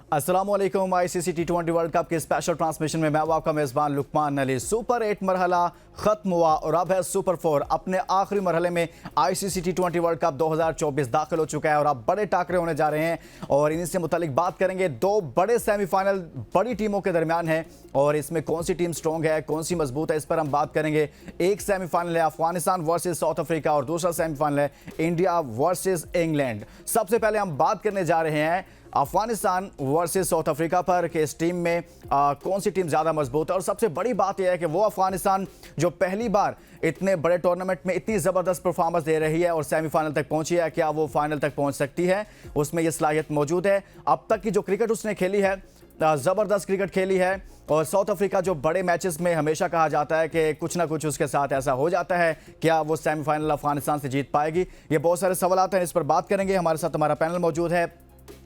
अस्सलामुअलैकुम। आईसीसी टी20 world cup के special transmission में मैं हूं आपका मेज़बान लुकमान अली। सुपर 8 मरहला खत्म हुआ और अब है सुपर 4। अपने आखिरी मरहले में आईसीसी टी20 वर्ल्ड कप 2024 दाखिल हो चुका है और अब बड़े टाकरे होने जा रहे हैं और इन्हीं से मुतालिक बात करेंगे। दो बड़े सेमीफाइनल बड़ी टीमों के दरमियान है और इसमें कौन सी टीम स्ट्रॉन्ग है, कौन सी मजबूत है, इस पर हम बात करेंगे। एक सेमीफाइनल है अफगानिस्तान वर्सेस साउथ अफ्रीका और दूसरा सेमीफाइनल है इंडिया वर्सेस इंग्लैंड। सबसे पहले हम बात करने जा रहे हैं अफगानिस्तान वर्सेस साउथ अफ्रीका पर कि इस टीम में कौन सी टीम ज़्यादा मजबूत है। और सबसे बड़ी बात यह है कि वो अफगानिस्तान जो पहली बार इतने बड़े टूर्नामेंट में इतनी ज़बरदस्त परफॉर्मेंस दे रही है और सेमीफाइनल तक पहुंची है, क्या वो फाइनल तक पहुंच सकती है, उसमें यह सलाहियत मौजूद है। अब तक की जो क्रिकेट उसने खेली है, ज़बरदस्त क्रिकेट खेली है। और साउथ अफ्रीका जो बड़े मैचेस में हमेशा कहा जाता है कि कुछ ना कुछ उसके साथ ऐसा हो जाता है, क्या वो सेमीफाइनल अफगानिस्तान से जीत पाएगी? ये बहुत सारे सवाल हैं, इस पर बात करेंगे। हमारे साथ हमारा पैनल मौजूद है।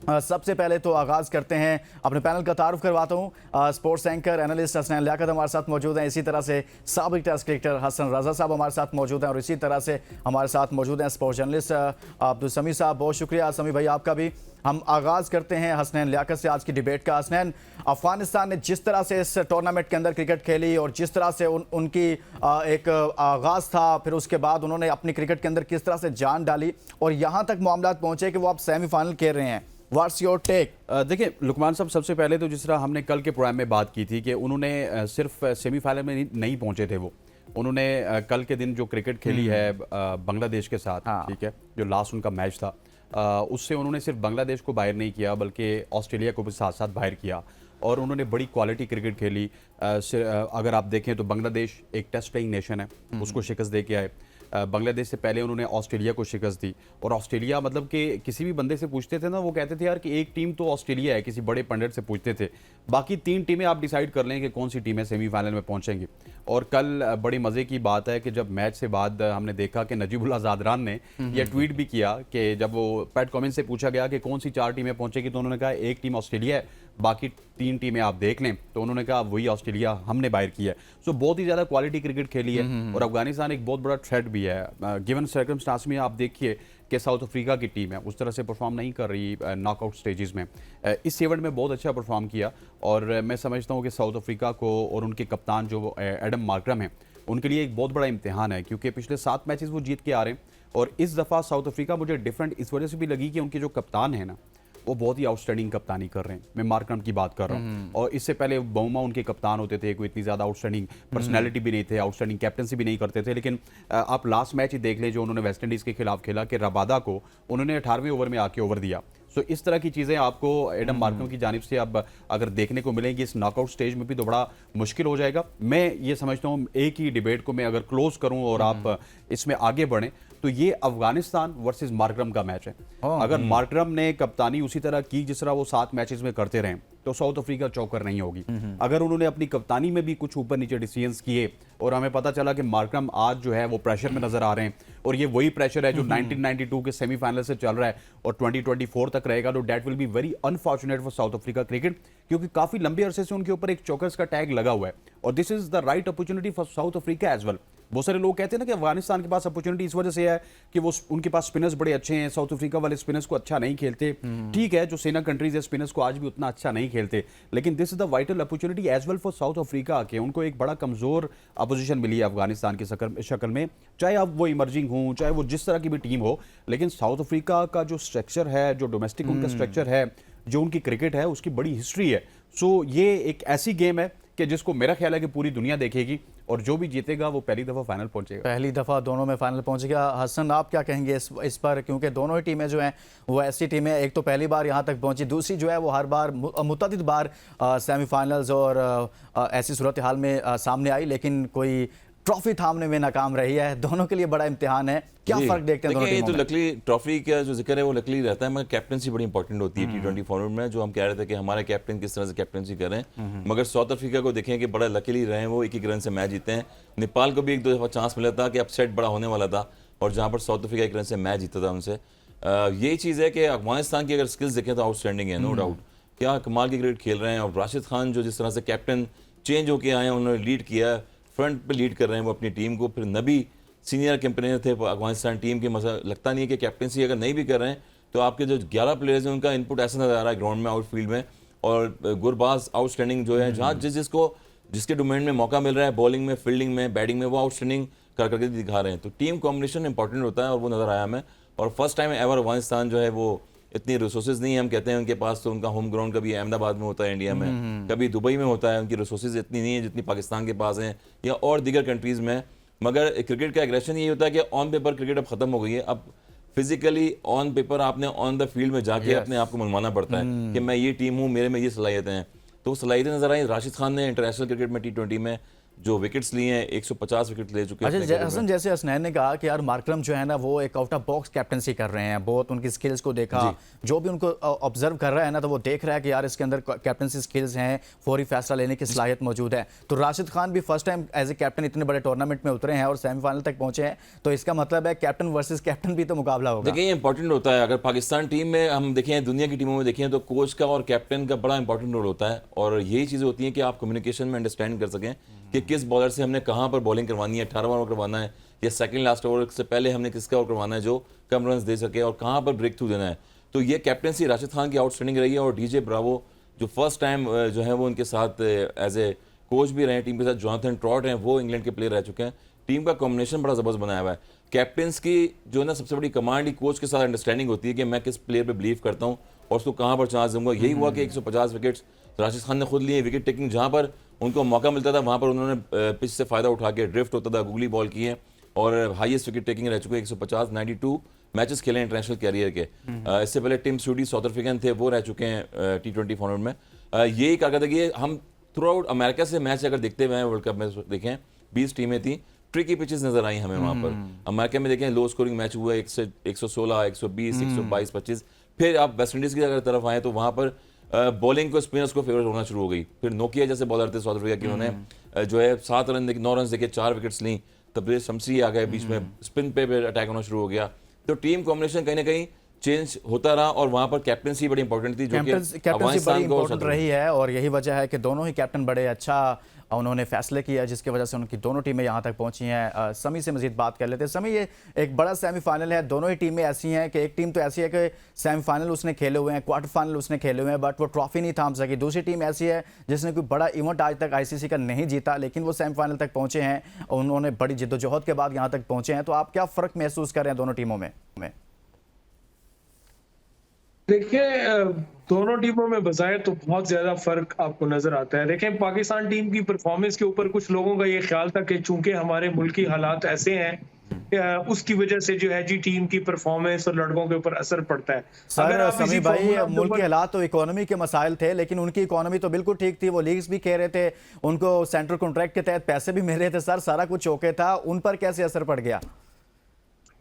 सबसे पहले तो आगाज़ करते हैं, अपने पैनल का तारुफ करवाता हूँ। Sports anchor analyst Hasnain Liaquat हमारे साथ मौजूद हैं। इसी तरह से साबिक टेस्ट क्रिकेटर हसन रजा साहब हमारे साथ मौजूद हैं और इसी तरह से हमारे साथ मौजूद हैं स्पोर्ट्स जर्नलिस्ट अब्दुल समी साहब। बहुत शुक्रिया समी भाई आपका भी। हम आगाज़ करते हैं हसनैन लियाकत से आज की डिबेट का। हसनैन, अफगानिस्तान ने जिस तरह से इस टूर्नामेंट के अंदर क्रिकेट खेली और जिस तरह से उनकी एक आगाज़ था, फिर उसके बाद उन्होंने अपनी क्रिकेट के अंदर किस तरह से जान डाली और यहाँ तक मामला पहुँचे कि वो अब सेमीफाइनल खेल रहे हैं। What's your take? देखिए लुकमान साहब, सबसे पहले तो जिस तरह हमने कल के प्रोग्राम में बात की थी कि उन्होंने सिर्फ सेमीफाइनल में नहीं पहुंचे थे, वो उन्होंने कल के दिन जो क्रिकेट खेली है बांग्लादेश के साथ, ठीक है, जो लास्ट उनका मैच था, उससे उन्होंने सिर्फ बांग्लादेश को बाहर नहीं किया बल्कि ऑस्ट्रेलिया को भी साथ साथ बाहर किया और उन्होंने बड़ी क्वालिटी क्रिकेट खेली। अगर आप देखें तो बांग्लादेश एक टेस्ट प्लेइंग नेशन है, उसको शिकस्त दे के आए। बांग्लादेश से पहले उन्होंने ऑस्ट्रेलिया को शिकस्त दी और ऑस्ट्रेलिया, मतलब कि किसी भी बंदे से पूछते थे ना, वो कहते थे यार कि एक टीम तो ऑस्ट्रेलिया है, किसी बड़े पंडित से पूछते थे, बाकी 3 टीमें आप डिसाइड कर लें कि कौन सी टीमें सेमीफाइनल में पहुंचेंगी। और कल बड़ी मज़े की बात है कि जब मैच से बाद हमने देखा कि नजीबुल्लाह ज़ादरान ने यह ट्वीट भी किया कि जब वो पैट कमिंस से पूछा गया कि कौन सी 4 टीमें पहुंचेगी, तो उन्होंने कहा एक टीम ऑस्ट्रेलिया है, बाकी 3 टीमें आप देख लें। तो उन्होंने कहा वही ऑस्ट्रेलिया हमने बाहर किया है। सो बहुत ही ज़्यादा क्वालिटी क्रिकेट खेली है और अफगानिस्तान एक बहुत बड़ा थ्रेट भी है। गिवन सर्कमस्टांस में आप देखिए कि साउथ अफ्रीका की टीम है उस तरह से परफॉर्म नहीं कर रही नॉकआउट स्टेजेस में। इस इवेंट में बहुत अच्छा परफॉर्म किया और मैं समझता हूँ कि साउथ अफ्रीका को और उनके कप्तान जो एडम मार्करम है, उनके लिए एक बहुत बड़ा इम्तिहान है, क्योंकि पिछले 7 मैचेस वो जीत के आ रहे हैं और इस दफ़ा साउथ अफ्रीका मुझे डिफरेंट इस वजह से भी लगी कि उनके जो कप्तान है ना, वो बहुत ही आउटस्टैंडिंग कप्तानी कर रहे हैं। मैं मार्करम की बात कर रहा हूँ और इससे पहले बौमा उनके कप्तान होते थे, कोई इतनी ज़्यादा आउटस्टैंडिंग पर्सनैलिटी भी नहीं थे, आउटस्टैंडिंग कैप्टनसी भी नहीं करते थे। लेकिन आप लास्ट मैच ही देख लें जो उन्होंने वेस्ट इंडीज़ के खिलाफ खेला कि रबादा को उन्होंने 18वें ओवर में आके ओवर दिया। सो इस तरह की चीज़ें आपको एडम मार्करम की जानिब से अब अगर देखने को मिलेंगी इस नॉकआउट स्टेज में भी, तो बड़ा मुश्किल हो जाएगा। मैं ये समझता हूँ एक ही डिबेट को मैं अगर क्लोज करूँ और आप इसमें आगे बढ़ें तो ये अफगानिस्तान वर्सेस मार्करम का मैच है। अगर मार्करम ने कप्तानी उसी तरह की जिस तरह वो 7 मैचेस में करते रहे तो साउथ अफ्रीका चौकर नहीं होगी। अगर उन्होंने अपनी कप्तानी में भी कुछ ऊपर नीचे डिसीजंस किए और हमें पता चला कि मार्करम आज जो है वो प्रेशर में नजर आ रहे हैं और ये वही प्रेशर है जो 1992 के सेमीफाइनल से चल रहा है और 2024 तक रहेगा, तो that will be very unfortunate for South Africa cricket, क्योंकि काफी लंबे अरसे से उनके ऊपर एक चौकर्स का टैग लगा हुआ है और this is the right opportunity for South Africa as well. बहुत सारे लोग कहते हैं ना कि अफगानिस्तान के पास अपॉर्चुनिटी इस वजह से है कि वो उनके पास स्पिनर्स बड़े अच्छे हैं, साउथ अफ्रीका वाले स्पिनर्स को अच्छा नहीं खेलते। ठीक है, जो सेना कंट्रीज है स्पिनर्स को आज भी उतना अच्छा नहीं खेलते, लेकिन this is the vital opportunity as well for South Africa के उनको एक बड़ा कमजोर अपोजिशन मिली है अफगानिस्तान की शक्ल में, चाहे अब वो इमर्जिंग हो, चाहे वो जिस तरह की भी टीम हो। लेकिन साउथ अफ्रीका का जो स्ट्रक्चर है, जो डोमेस्टिक उनका स्ट्रक्चर है, जो उनकी क्रिकेट है, उसकी बड़ी हिस्ट्री है। सो ये एक ऐसी गेम है कि जिसको मेरा ख्याल है कि पूरी दुनिया देखेगी और जो भी जीतेगा वो पहली दफ़ा फाइनल पहुंचेगा। पहली दफ़ा दोनों में फाइनल पहुंचेगा। हसन, आप क्या कहेंगे इस पर? क्योंकि दोनों ही टीमें जो हैं वो ऐसी टीमें, एक तो पहली बार यहां तक पहुंची, दूसरी जो है वो हर बार मुतअद्दिद बार सेमीफाइनल्स और ऐसी सूरत हाल में सामने आई, लेकिन कोई ट्रॉफी थामने में नाकाम रही है। दोनों के लिए बड़ा इम्तिहान है। क्या फर्क देखते हैं दोनों टीमों में? तो लकली ट्रॉफी का जो जिक्र है वो लकली रहता है, मगर कैप्टनसी बड़ी इंपॉर्टेंट होती है T20 फॉर्मेट में। जो हम कह रहे थे कि हमारे कैप्टन किस तरह से कैप्टनसी कर रहे हैं, मगर साउथ अफ्रीका को देखें कि बड़ा लकीली रहे, वो 1-1 रन से मैच जीते हैं। नेपाल को भी 1-2 दफ़ा चांस मिला था कि अपसेट बड़ा होने वाला था और जहाँ पर साउथ अफ्रीका 1 रन से मैच जीता था उनसे। यही चीज़ है कि अफगानिस्तान की अगर स्किल्स देखें तो आउटस्टैंडिंग है, नो डाउट। क्या कमाल की क्रिकेट खेल रहे हैं और राशिद खान जो जिस तरह से कैप्टन चेंज होकर आए हैं, उन्होंने लीड किया, फ्रंट पे लीड कर रहे हैं वो अपनी टीम को। फिर नबी सीनियर कैंपेनर थे अफगानिस्तान टीम के, मसला लगता नहीं है कि कैप्टनसी अगर नहीं भी कर रहे हैं तो आपके जो 11 प्लेयर्स हैं उनका इनपुट ऐसा नजर आ रहा है ग्राउंड में, आउटफील्ड में, और गुरबाज आउटस्टैंडिंग जो है, जहाँ जिसके डोमेन में मौका मिल रहा है, बॉलिंग में, फील्डिंग में, बैटिंग में, वो आउटस्टैंडिंग करके दिखा रहे हैं। तो टीम कॉम्बिनेशन इंपॉर्टेंट होता है और वो नज़र आया हमें। और फर्स्ट टाइम एवर अफगानिस्तान जो है वो इतनी रिसोर्सेज नहीं है, हम कहते हैं उनके पास, तो उनका होम ग्राउंड कभी अहमदाबाद में होता है इंडिया में, कभी दुबई में होता है, उनकी रिसोर्सेज इतनी नहीं है जितनी पाकिस्तान के पास हैं या और दीगर कंट्रीज़ में। मगर क्रिकेट का एग्रेशन यही होता है कि ऑन पेपर क्रिकेट अब ख़त्म हो गई है। अब फिजिकली ऑन पेपर आपने ऑन द फील्ड में जाके अपने आप को मनवाना पड़ता है कि मैं ये टीम हूँ, मेरे में ये सलाहियतें हैं। तो सलाहियतें नजर आई। राशिद खान ने इंटरनेशनल क्रिकेट में T20 में जो विकेट्स लिए हैं, 150 विकेट ले चुके हैं। अच्छा हसन, जैसे हसनैन ने कहा कि यार मार्करम जो है ना वो एक आउट ऑफ बॉक्स कैप्टनसी कर रहे हैं, बहुत उनकी स्किल्स को देखा, जो भी उनको ऑब्जर्व कर रहा है ना तो वो देख रहा है कि यार इसके अंदर कैप्टनसी स्किल्स हैं, फौरी फैसला लेने की सलाहियत मौजूद है। तो राशिद खान भी first time as a captain इतने बड़े टूर्नामेंट में उतरे हैं और सेमीफाइनल तक पहुंचे हैं, तो इसका मतलब है कैप्टन वर्सेस कैप्टन भी तो मुकाबला होगा। देखिए, ये इंपॉर्टेंट होता है। अगर पाकिस्तान टीम में हम देखें, दुनिया की टीमों में देखें, तो कोच का और कैप्टन का बड़ा इंपॉर्टेंट रोल होता है। और यही चीज़ें होती हैं कि आप कम्युनिकेशन में अंडरस्टैंड कर सकें कि किस बॉलर से हमने कहाँ पर बॉलिंग करवानी है, 18वां ओवर करवाना है या सेकंड लास्ट ओवर से पहले हमने किसका ओवर करवाना है जो कम रन दे सके, और कहाँ पर ब्रेक थ्रू देना है। तो ये कैप्टनसी राशिद खान की आउटस्टैंडिंग रही है। और डीजे ब्रावो जो फर्स्ट टाइम जो है वो उनके साथ एज ए कोच भी रहे हैं टीम के साथ, जोनाथन ट्रॉट हैं, वो इंग्लैंड के प्लेयर रह चुके हैं। टीम का कॉम्बिनेशन बड़ा ज़बरदस्त बनाया हुआ है। कैप्टन्स की जो है ना सबसे बड़ी कमांड ही कोच के साथ अंडरस्टैंडिंग होती है कि मैं किस प्लेयर पे बिलीव करता हूँ और उसको कहाँ पर चांस दूंगा। यही हुआ कि 150 विकेट्स राशिद खान ने खुद लिए। विकेट टेकिंग जहाँ पर उनको मौका मिलता था वहाँ पर उन्होंने पिच से फ़ायदा उठा के ड्रिफ्ट होता था, गूगली बॉल की है और हाईएस्ट विकेट टेकिंग रह चुके हैं। 150 92 मैचेस खेले इंटरनेशनल कैरियर के। इससे पहले टिम स्टूडी साउथ अफ्रीकन थे, वो रह चुके हैं T20 फॉर्मेट में। यही कारकर्दगी हम थ्रू आउट अमेरिका से मैच अगर देखते हुए हैं, वर्ल्ड कप में देखें 20 टीमें थी, ट्रिकी पिचेस नजर आई हमें वहाँ पर। अमेरिका में देखें लो स्कोरिंग मैच हुआ, 116, 120, 122, 25। फिर आप वेस्ट इंडीज़ की अगर तरफ आए तो वहाँ पर बॉलिंग को स्पिनर्स को फेवर होना शुरू हो गई। फिर नोकिया जैसे बॉलर थे साउथ अफ्रीका के, उन्होंने जो है 7 रन 9 रन देके 4 विकेट्स ली। तब शमसी आ गए बीच में, स्पिन पे अटैक होना शुरू हो गया। तो टीम कॉम्बिनेशन कहीं ना कहीं चेंज होता रहा और वहां पर कैप्टनसी बड़ी इंपॉर्टेंट थी, जो कि कैप्टनसी बड़ी इंपॉर्टेंट रही है। और यही वजह है कि दोनों ही कैप्टन बड़े अच्छा उन्होंने फैसले किया, जिसकी वजह से उनकी दोनों टीमें यहाँ तक पहुंची हैं। समी से मजीद बात कर लेते हैं। समी, ये एक बड़ा सेमीफाइनल है, दोनों ही टीमें ऐसी हैं कि एक टीम तो ऐसी है कि सेमीफाइनल उसने खेले हुए हैं, क्वार्टर फाइनल उसने खेले हुए हैं, बट वो ट्रॉफी नहीं थाम सकी। दूसरी टीम ऐसी है जिसने कोई बड़ा इवेंट आज तक ICC का नहीं जीता, लेकिन वो सेमीफाइनल तक पहुंचे हैं, उन्होंने बड़ी जिद्दोजहद के बाद यहाँ तक पहुंचे हैं। तो आप क्या फ़र्क महसूस कर रहे हैं दोनों टीमों में? देखिए, दोनों टीमों में बजाय तो बहुत ज्यादा फर्क आपको नजर आता है। देखें, पाकिस्तान टीम की परफॉर्मेंस के ऊपर कुछ लोगों का ये ख्याल था कि चूंकि हमारे मुल्क की हालात ऐसे हैं, उसकी वजह से जो है जी टीम की परफॉर्मेंस और लड़कों के ऊपर असर पड़ता है। सर समी भाई, मुल्क के हालात तो इकोनॉमी के मसाइल थे, लेकिन उनकी इकोनॉमी तो बिल्कुल ठीक थी। वो लीग्स भी खेल रहे थे, उनको सेंट्रल कॉन्ट्रैक्ट के तहत पैसे भी मिल रहे थे। सर सारा कुछ ओके था, उन पर कैसे असर पड़ गया?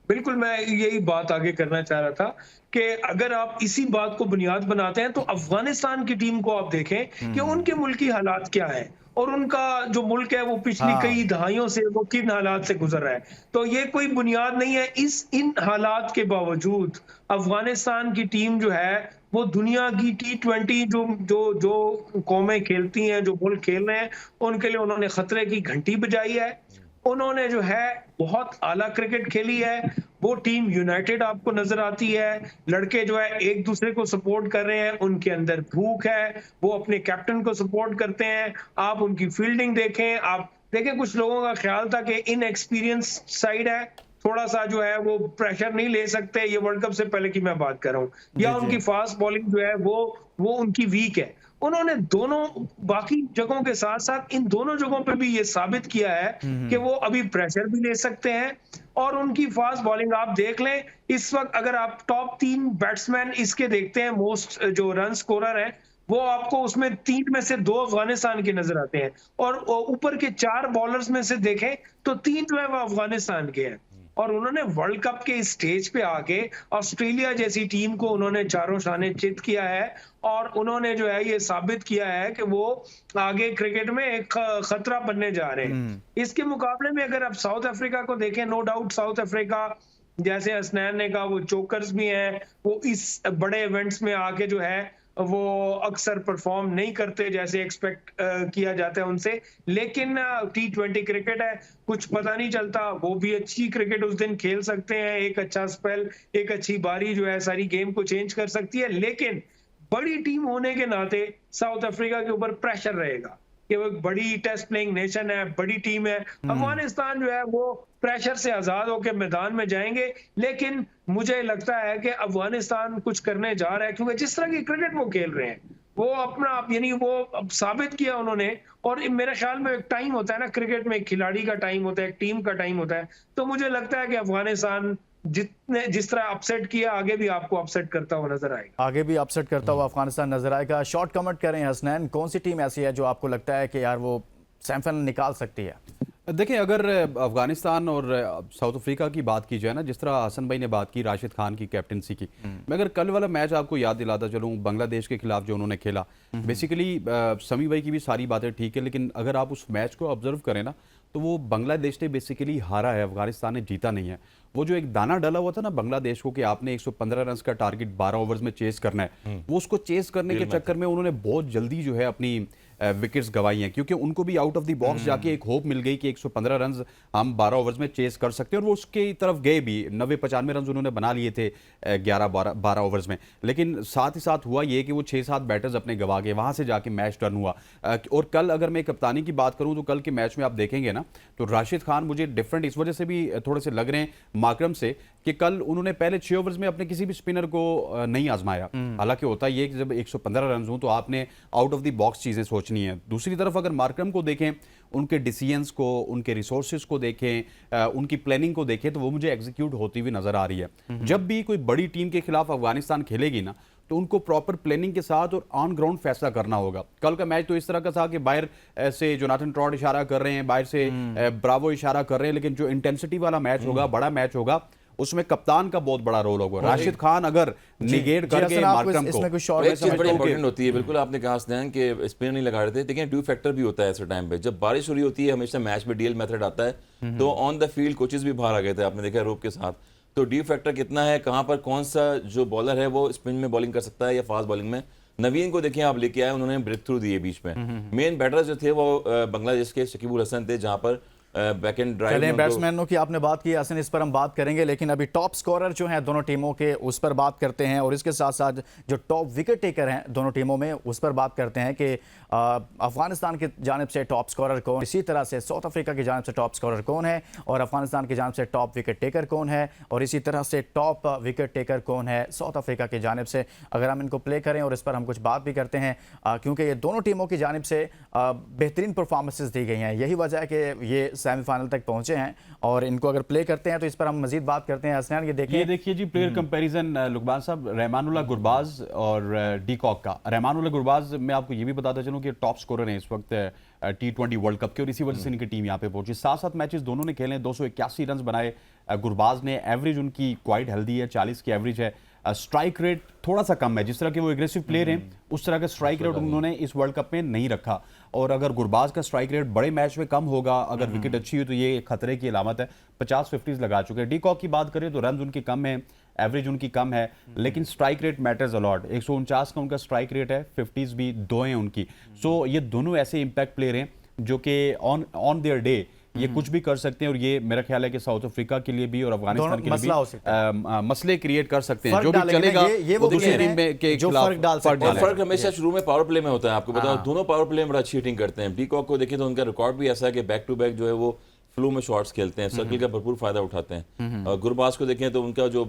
बिल्कुल, मैं यही बात आगे करना चाह रहा था कि अगर आप इसी बात को बुनियाद बनाते हैं तो अफगानिस्तान की टीम को आप देखें कि उनके मुल्क की हालात क्या है और उनका जो मुल्क है वो पिछली कई दहाइयों से वो किन हालात से गुजर रहा है। तो ये कोई बुनियाद नहीं है। इन हालात के बावजूद अफगानिस्तान की टीम जो है वो दुनिया की T20 जो कौमें खेलती हैं, जो मुल्क खेल रहे हैं, उनके लिए उन्होंने खतरे की घंटी बजाई है। उन्होंने जो है बहुत आला क्रिकेट खेली है। वो टीम यूनाइटेड आपको नजर आती है। लड़के जो है एक दूसरे को सपोर्ट कर रहे हैं, उनके अंदर भूख है, वो अपने कैप्टन को सपोर्ट करते हैं। आप उनकी फील्डिंग देखें, आप देखें कुछ लोगों का ख्याल था कि इनएक्सपीरियंस साइड है, थोड़ा सा जो है वो प्रेशर नहीं ले सकते। ये वर्ल्ड कप से पहले की मैं बात कर रहा हूँ। या उनकी फास्ट बॉलिंग जो है वो उनकी वीक है। उन्होंने दोनों बाकी जगहों के साथ साथ इन दोनों जगहों पे भी ये साबित किया है कि वो अभी प्रेशर भी ले सकते हैं। और उनकी फास्ट बॉलिंग आप देख लें, इस वक्त अगर आप टॉप 3 बैट्समैन इसके देखते हैं, मोस्ट जो रन स्कोरर है, वो आपको उसमें 3 में से 2 अफगानिस्तान के नजर आते हैं। और ऊपर के 4 बॉलर्स में से देखें तो 3 जो है वो अफगानिस्तान के हैं। और उन्होंने वर्ल्ड कप के स्टेज पे आके ऑस्ट्रेलिया जैसी टीम को उन्होंने चारों शाने चित किया है और उन्होंने जो है ये साबित किया है कि वो आगे क्रिकेट में एक खतरा बनने जा रहे हैं। इसके मुकाबले में अगर आप साउथ अफ्रीका को देखें, नो डाउट साउथ अफ्रीका, जैसे हसनैन ने कहा, वो चोकर्स भी हैं, वो इस बड़े इवेंट्स में आके जो है वो अक्सर परफॉर्म नहीं करते जैसे एक्सपेक्ट किया जाता है उनसे। लेकिन T20 क्रिकेट है, कुछ पता नहीं चलता, वो भी अच्छी क्रिकेट उस दिन खेल सकते हैं। एक अच्छा स्पेल, एक अच्छी बारी जो है सारी गेम को चेंज कर सकती है। लेकिन बड़ी टीम होने के नाते साउथ अफ्रीका के ऊपर प्रेशर रहेगा कि वो एक बड़ी टेस्ट प्लेइंग नेशन है, बड़ी टीम है। अफगानिस्तान जो है वो प्रेशर से आजाद होकर मैदान में जाएंगे, लेकिन मुझे लगता है कि अफगानिस्तान कुछ करने जा रहा है, क्योंकि जिस तरह की क्रिकेट वो खेल रहे हैं वो अपना यानी वो अब साबित किया उन्होंने। और मेरे ख्याल में एक टाइम होता है ना क्रिकेट में, एक खिलाड़ी का टाइम होता है, एक टीम का टाइम होता है। तो मुझे लगता है कि अफगानिस्तान जिस तरह अपसेट किया, आगे भी आपको अपसेट करता हुआ नजर आएगा। आगे भी अपसेट करता हुआ अफगानिस्तान नजर आएगा। शॉर्ट कमेंट करें हसनैन, कौन सी टीम ऐसी है जो आपको लगता है कि यार वो सेमीफाइनल निकाल सकती है? देखिए, अगर अफगानिस्तान और साउथ अफ्रीका की बात की जाए ना, जिस तरह हसन भाई ने बात की राशिद खान की कैप्टनसी की, मैं अगर कल वाला मैच आपको याद दिलाता चलूँ बांग्लादेश के खिलाफ जो उन्होंने खेला, बेसिकली समी भाई की भी सारी बातें ठीक है, लेकिन अगर आप उस मैच को ऑब्जर्व करें ना, तो वो बांग्लादेश ने बेसिकली हारा है, अफगानिस्तान ने जीता नहीं है। वो जो एक दाना डाला हुआ था ना बांग्लादेश को कि आपने 115 रन का टारगेट 12 ओवर्स में चेस करना है, वो उसको चेस करने के चक्कर में उन्होंने बहुत जल्दी जो है अपनी विकेट्स गवाई हैं, क्योंकि उनको भी आउट ऑफ द बॉक्स जाके एक होप मिल गई कि 115 रन हम 12 ओवर्स में चेस कर सकते हैं, और वो उसके तरफ गए भी। 90-95 रन उन्होंने बना लिए थे 11-12 ओवर्स में, लेकिन साथ ही साथ हुआ ये कि वो 6-7 बैटर्स अपने गवा गए, वहां से जाके मैच टर्न हुआ। और कल अगर मैं कप्तानी की बात करूं तो कल के मैच में आप देखेंगे ना, तो राशिद खान मुझे डिफरेंट इस वजह से भी थोड़े से लग रहे हैं माकरम से कि कल उन्होंने पहले 6 ओवर्स में अपने किसी भी स्पिनर को नहीं आजमाया। हालांकि होता ये कि जब 115 रन हो तो आपने आउट ऑफ द बॉक्स चीजें सोचनी है। दूसरी तरफ अगर मार्करम को देखें, उनके डिसीजंस को, उनके रिसोर्सेज को देखें, उनकी प्लानिंग को देखें, तो वो मुझे एग्जीक्यूट होती हुई नजर आ रही है। जब भी कोई बड़ी टीम के खिलाफ अफगानिस्तान खेलेगी ना, तो उनको प्रॉपर प्लानिंग के साथ और ऑन ग्राउंड फैसला करना होगा। कल का मैच तो इस तरह का था कि बाहर से जोनाथन ट्रॉट इशारा कर रहे हैं, बाहर से ब्रावो इशारा कर रहे हैं, लेकिन जो इंटेंसिटी वाला मैच होगा, बड़ा मैच होगा, उसमें कप्तान का बहुत बड़ा रोल होगा। राशिद खान अगर निगेट करके मार्करम को, एक चीज बड़ी इंपॉर्टेंट होती है, बिल्कुल आपने कहा स्नैन कि स्पिनर नहीं लगा रहे थे, लेकिन ड्यू फैक्टर भी होता है ऐसे टाइम पे। जब बारिश हो रही होती है, हमेशा मैच में डीएल मेथड आता है, तो ऑन द फील्ड कोचेस भी बाहर आ गए थे, आपने देखा रोप के साथ। तो ड्यू फैक्टर कितना है, कहां पर कौन सा जो बॉलर है वो स्पिन में बॉलिंग कर सकता है या फास्ट बॉलिंग में। नवीन को देखिए आप लेके आए, उन्होंने ब्रेक थ्रू दिए बीच में। मेन बैटर जो थे वो बांग्लादेश के शकीबुल हसन थे, जहां पर बैक एंड ड्राइव। बैट्समैनों की आपने बात की हसन, इस पर हम बात करेंगे, लेकिन अभी टॉप स्कोरर जो हैं दोनों टीमों के उस पर बात करते हैं, और इसके साथ साथ जो टॉप विकेट टेकर हैं दोनों टीमों में उस पर बात करते हैं कि अफगानिस्तान की जानिब से टॉप स्कोरर कौन, इसी तरह से साउथ अफ्रीका की जानिब से टॉप स्कोरर कौन है, और अफगानिस्तान की जानिब से टॉप विकेट टेकर कौन है, और इसी तरह से टॉप विकेट टेकर कौन है साउथ अफ्रीका की जानिब से। अगर हम इनको प्ले करें और इस पर हम कुछ बात भी करते हैं, क्योंकि ये दोनों टीमों की जानिब से बेहतरीन परफॉर्मेंसेस दी गई हैं, यही वजह है कि ये सेमीफाइनल तक पहुंचे हैं। और इनको अगर प्ले करते हैं तो इस पर हम मजीद बात करते हैं। हसनैन ये देखिए जी प्लेयर कंपैरिजन लुकमान साहब, रहमानुल्लाह गुरबाज और डी कॉक का। रहमानुल्लाह गुरबाज मैं आपको ये भी बताता चलूं कि टॉप स्कोरर हैं इस वक्त T20 वर्ल्ड कप के, और इसी वजह से इनकी टीम यहाँ पे पहुंची। 7-7 मैचेस दोनों ने खेले, 281 रन बनाए गुरबाज ने। एवरेज उनकी क्वाइट हेल्दी है, 40 की एवरेज है। स्ट्राइक रेट थोड़ा सा कम है, जिस तरह के वो एग्रेसिव प्लेयर हैं उस तरह का स्ट्राइक रेट उन्होंने इस वर्ल्ड कप में नहीं रखा। और अगर गुरबाज का स्ट्राइक रेट बड़े मैच में कम होगा, अगर विकेट अच्छी हुई, तो ये खतरे की अलामत है। 50-50 लगा चुके हैं। डी कॉक की बात करें तो रन उनके कम है, एवरेज उनकी कम है, लेकिन स्ट्राइक रेट मैटर्स अलॉट। 149 का उनका स्ट्राइक रेट है, 50s भी 2 हैं उनकी। सो ये दोनों ऐसे इंपैक्ट प्लेयर हैं जो कि ऑन देयर डे ये कुछ भी कर सकते हैं, और ये मेरा ख्याल है कि साउथ अफ्रीका के लिए भी और अफगानिस्तान के लिए भी मसले क्रिएट कर सकते हैं। जो भी चलेगा वो दूसरी टीम में के खिलाफ फर्क हमेशा शुरू में पावर प्ले में होता है। आपको बताओ दोनों पावर प्ले में बड़ा अच्छी हिटिंग करते हैं। पीकॉक को देखिए तो उनका रिकॉर्ड भी ऐसा है कि बैक टू बैक जो है वो फ्लो में शॉट्स खेलते हैं, सर्किल का भरपूर फायदा उठाते हैं। और गुरबाज को देखें तो उनका जो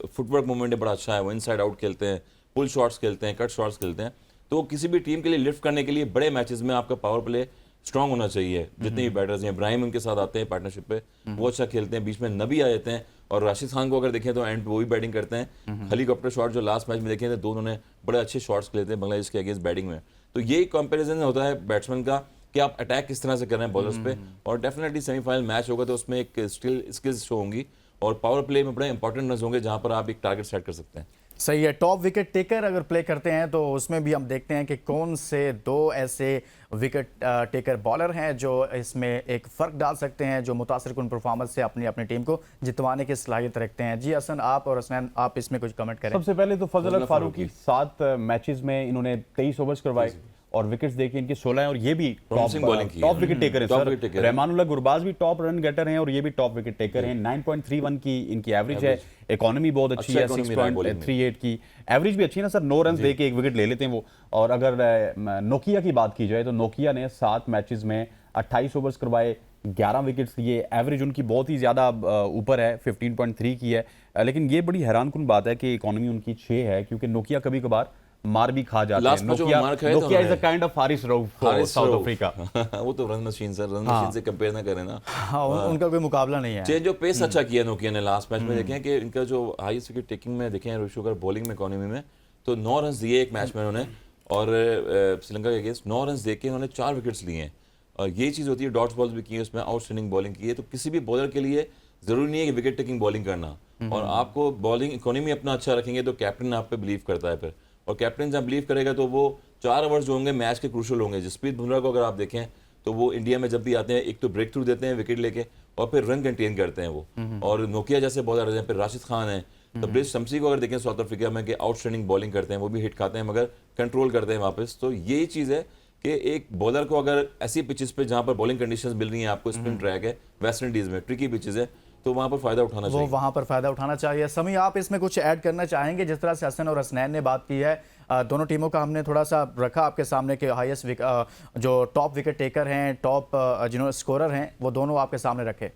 फुटवर्क मूवमेंट है बड़ा अच्छा है, वो इनसाइड आउट खेलते हैं, पुल शॉट्स खेलते हैं, कट शॉट्स खेलते हैं। तो किसी भी टीम के लिए लिफ्ट करने के लिए बड़े मैचेस में आपका पावर प्ले स्ट्रांग होना चाहिए। जितने भी बैटर्स हैं, इब्राहिम उनके साथ आते हैं पार्टनरशिप पे, वो अच्छा खेलते हैं। बीच में नबी आ जाते हैं, और राशिद खान को अगर देखें तो एंड वो भी बैटिंग करते हैं। हेलीकॉप्टर शॉट जो लास्ट मैच में देखे थे, दोनों ने बड़े अच्छे शॉट्स खेले थे बांग्लादेश के अगेंस्ट बैटिंग में। तो यही कंपैरिजन होता है बैट्समैन का कि आप अटैक किस तरह से कर रहे हैं बॉलर्स पे। और डेफिनेटली सेमीफाइनल मैच होगा तो उसमें एक स्किल्स शो होंगी, और पावर प्ले में बड़े इंपॉर्टेंट रन होंगे जहां पर आप एक टारगेट सेट कर सकते हैं। सही है। टॉप विकेट टेकर अगर प्ले करते हैं तो उसमें भी हम देखते हैं कि कौन से 2 ऐसे विकेट टेकर बॉलर हैं जो इसमें एक फ़र्क डाल सकते हैं, जो मुतासिर कुन परफॉर्मेंस से अपनी अपनी टीम को जितवाने की सलाहियत रखते हैं। जी हसन, आप और हसनैन आप इसमें कुछ कमेंट करें। सबसे पहले तो फजल फारूकी 7 मैचेस में इन्होंने 23 ओवर्स करवाए, और विकेट्स देखिए इनके 16 हैं और ये भी Promising bowling की है। टॉप विकेट टेकर है Top सर। wicket taker है। रहमानुल्लाह गुरबाज भी टॉप रन गेटर हैं और ये भी टॉप विकेट टेकर हैं। 9.31 की इनकी एवरेज है, इकोनॉमी बहुत अच्छी अच्छा है, economy रहा है bowling में। 6.38 की एवरेज भी अच्छी है ना सर। 9 रन दे के एक विकेट ले लेते हैं वो। और अगर नोकिया की बात की जाए तो नोकिया ने 7 मैचेस में 28 ओवर्स करवाए, 11 विकेट्स लिए, एवरेज उनकी बहुत ही ज़्यादा ऊपर है, 15.3 की है। लेकिन ये बड़ी हैरानकुन बात है कि इकोनॉमी उनकी 6 है, क्योंकि नोकिया कभी कभार मार भी खा जाते Last हैं। मैच में मार खाए तो नोकिया इज अ उन्होंने। Kind of Haris Rauf for South Africa. वो तो run machine sir, run machine से कंपेयर ना करें ना। हाँ, उनका कोई मुकाबला नहीं है। चेंज ऑफ पेस अच्छा किया नोकिया ने लास्ट मैच में। देखें कि इनका जो हाईएस्ट विकेट टेकिंग में देखें ऋषु अगर बॉलिंग में इकोनॉमी में तो 9 रन दिए एक मैच में उन्होंने, और श्रीलंका के अगेंस्ट 9 रन देके उन्होंने 4 विकेट्स लिए हैं। और ये चीज़ होती है, डॉट्स बॉल्स भी की है उसमें, आउटस्टैंडिंग बॉलिंग की है। तो किसी भी बॉलर के लिए जरूरी नहीं है कि विकेट टेकिंग बॉलिंग करना, और आपको बॉलिंग इकोनॉमी अपना अच्छा रखेंगे तो कैप्टन आप पे बिलीव करता है फिर, और कैप्टन जब बिलीव करेगा तो वो 4 ओवर्स जो होंगे मैच के क्रूशल होंगे। जसप्रीत बुमराह को अगर आप देखें तो वो इंडिया में जब भी आते हैं एक तो ब्रेक थ्रू देते हैं विकेट लेके, और फिर रन कंटेन करते हैं वो। और नोकिया जैसे बॉलर हैं, फिर राशिद खान है, तो ब्रिज शमसी को अगर देखें साउथ अफ्रीका में कि आउटस्टैंडिंग बॉलिंग करते हैं, वो भी हिट खाते हैं मगर कंट्रोल करते हैं वापस। तो यही चीज़ है कि एक बॉलर को अगर ऐसी पिचेस पे जहाँ पर बॉलिंग कंडीशंस मिल रही हैं आपको, स्पिन ट्रैक है, वेस्ट इंडीज में ट्रिकी पिचेस है, तो वहाँ पर फायदा उठाना चाहिए। वो वहां पर फायदा उठाना चाहिए। समी, आप इसमें कुछ ऐड करना चाहेंगे? जिस तरह से हसन और हसनैन ने बात की है, दोनों टीमों का हमने थोड़ा सा रखा आपके सामने कि हाईएस्ट जो टॉप विकेट टेकर हैं, टॉप जिन्होंने स्कोरर हैं, वो दोनों आपके सामने रखे।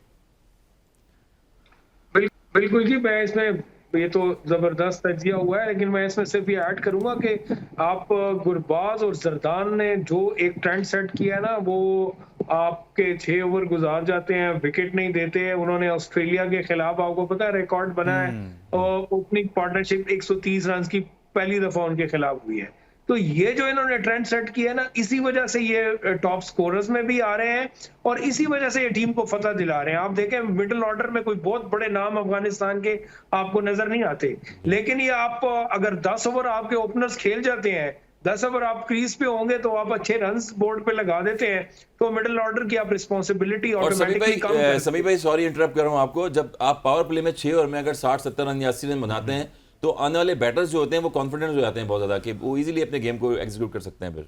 बिल्कुल जी, मैं इसमें ये तो जबरदस्त तजिया हुआ है, लेकिन मैं इसमें सिर्फ ये ऐड करूंगा कि आप गुरबाज और जरदान ने जो एक ट्रेंड सेट किया है ना, वो आपके 6 ओवर गुजार जाते हैं, विकेट नहीं देते हैं। उन्होंने ऑस्ट्रेलिया के खिलाफ, आपको पता है, रिकॉर्ड बना है, और ओपनिंग पार्टनरशिप 130 रन की पहली दफा उनके खिलाफ हुई है। तो ये जो इन्होंने ट्रेंड सेट किया है ना, इसी वजह से ये टॉप स्कोरर्स में भी आ रहे हैं, और इसी वजह से ये टीम को फतह दिला रहे हैं। आप देखें मिडिल ऑर्डर में कोई बहुत बड़े नाम अफगानिस्तान के आपको नजर नहीं आते, लेकिन ये आप अगर 10 ओवर आपके ओपनर्स खेल जाते हैं, 10 ओवर आप क्रीज पे होंगे तो आप अच्छे रन्स बोर्ड पे लगा देते हैं, तो मिडिल ऑर्डर की आप रिस्पॉन्सिबिलिटी और ऑटोमेटिकली समी भाई सॉरी इंटरप्ट कर रहा हूँ आपको, जब आप पावर प्ले में 6 ओवर में अगर 60-70 रन या 80 रन बनाते हैं तो आने वाले बैटर्स जो होते हैं वो कॉन्फिडेंट हो जाते हैं बहुत ज्यादा कि वो इजीली अपने गेम को एग्जीक्यूट कर सकते हैं फिर।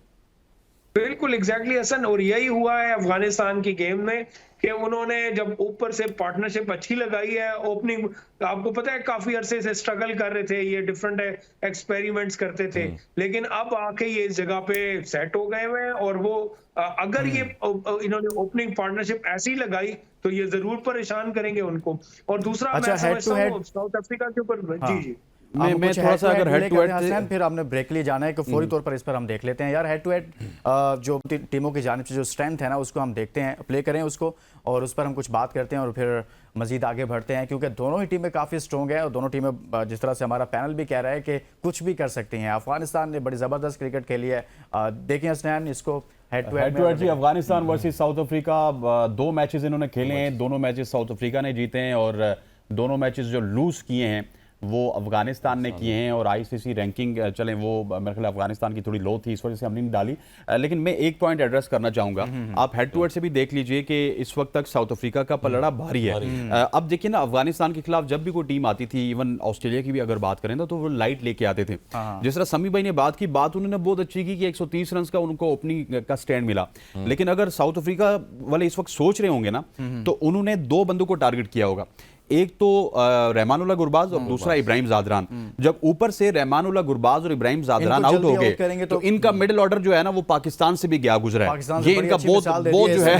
बिल्कुल एग्जैक्टली हसन, और यही हुआ है अफगानिस्तान की गेम में कि उन्होंने जब ऊपर से पार्टनरशिप अच्छी लगाई है, ओपनिंग आपको पता है काफी अरसे से स्ट्रगल कर रहे थे, ये डिफरेंट एक्सपेरिमेंट्स करते थे, लेकिन अब आके ये इस जगह पे सेट हो गए हुए हैं। और वो अगर ये इन्होंने ओपनिंग पार्टनरशिप ऐसी लगाई तो ये जरूर परेशान करेंगे उनको। और दूसरा मैं समझता हूँ साउथ अफ्रीका के ऊपर जी मैं थोड़ा सा अगर हेड टू हेड, फिर आपने ब्रेक के लिए जाना है कि फौरी तौर पर इस पर हम देख लेते हैं यार। हेड टू हेड जो टीमों की जानिब से जो स्ट्रेंथ है ना, उसको हम देखते हैं, प्ले करें उसको, और उस पर हम कुछ बात करते हैं और फिर मजीद आगे बढ़ते हैं, क्योंकि दोनों ही टीमें काफ़ी स्ट्रॉन्ग है और दोनों टीमें जिस तरह से हमारा पैनल भी कह रहा है कि कुछ भी कर सकती हैं। अफगानिस्तान ने बड़ी ज़बरदस्त क्रिकेट खेली है। देखिए हसनैन, इसको head to head ji Afghanistan versus South Africa, 2 matches इन्होंने खेले हैं, दोनों मैचेस साउथ अफ्रीका ने जीते हैं, और दोनों मैचेस जो लूज किए हैं वो अफगानिस्तान ने किए हैं। और आईसीसी रैंकिंग चलें वो मेरे ख्याल अफगानिस्तान की थोड़ी लो थी, इस वजह से हमने नहीं डाली। लेकिन मैं एक पॉइंट एड्रेस करना चाहूंगा, आप हेड टू हेड से भी देख लीजिए कि इस वक्त तक साउथ अफ्रीका का पलड़ा भारी है। अब देखिए ना, अफगानिस्तान के खिलाफ जब भी कोई टीम आती थी, इवन ऑस्ट्रेलिया की भी अगर बात करें तो वो लाइट लेके आते थे। जिस तरह समी भाई ने बात की, बात उन्होंने बहुत अच्छी की कि 130 रन का उनको ओपनिंग का स्टैंड मिला, लेकिन अगर साउथ अफ्रीका वाले इस वक्त सोच रहे होंगे ना, तो उन्होंने 2 बंदों को टारगेट किया होगा। एक तो रहमानुल्लाह गुरबाज और दूसरा इब्राहिम जादरान। जब ऊपर से रहमानुल्लाह गुरबाज और इब्राहिम जादरान आउट हो गए तो इनका मिडिल ऑर्डर जो है ना, वो पाकिस्तान से भी गया गुजरा है। ये इनका बहुत जो है।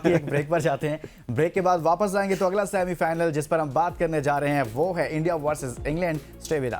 एक ब्रेक पर जाते हैं, ब्रेक के बाद वापस आएंगे तो अगला सेमीफाइनल जिस पर हम बात करने जा रहे हैं वो है India versus England. Stay with us.